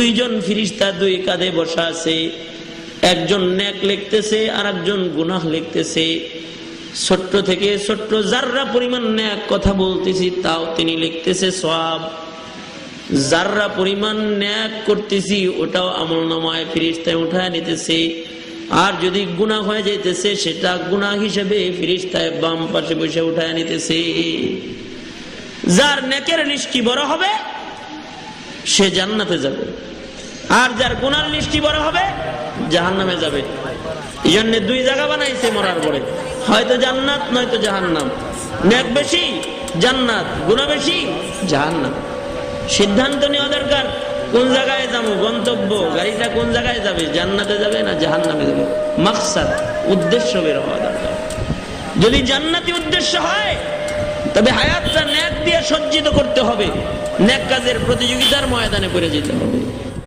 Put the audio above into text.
দুইজন ফেরেশতা দুই কাঁধে বসা আছে, একজন নেক লিখতেছে আর একজন গুনাহ লিখতেছে। ছোট্ট থেকে ছোট্ট জাররা পরিমাণ নেক কথা বলতেছি তাও তিনি লিখতেছে সওয়াব, জাররা পরিমাণ নেক করতেছি ওটাও আমলনামায় ফেরেশতায় উঠায় নিতেছে। আর যদি গুনাহ হয়ে যাইতেছে সেটা গুনাহ হিসেবে ফেরেশতায় বাম পাশে বসে উঠায় নিতেছে। যার নেকের লিস্টি বড় হবে সে জান্নাতে যাবে, আর যার গুনার লিস্টি বড় হবে জাহান্নামে যাবে। এই জন্য দুই জায়গা বানাইছে মরার পরে, হয়তো জান্নাত নয়তো জাহান্নাম। নেক বেশি জান্নাত, গুনাহ বেশি জাহান্নাম। সিদ্ধান্ত নেওয়া দরকার কোন জায়গায় যাবো, গন্তব্য গাড়িটা কোন জায়গায় যাবে, জান্নাতে যাবে না জাহান্নামে যাবে। মাকসাদ উদ্দেশ্য বের হওয়া দরকার। যদি জান্নাতি উদ্দেশ্য হয় তবে হায়াতটা নেক দিয়ে সজ্জিত করতে হবে, নেক কাজের প্রতিযোগিতার ময়দানে পড়ে যেতে হবে।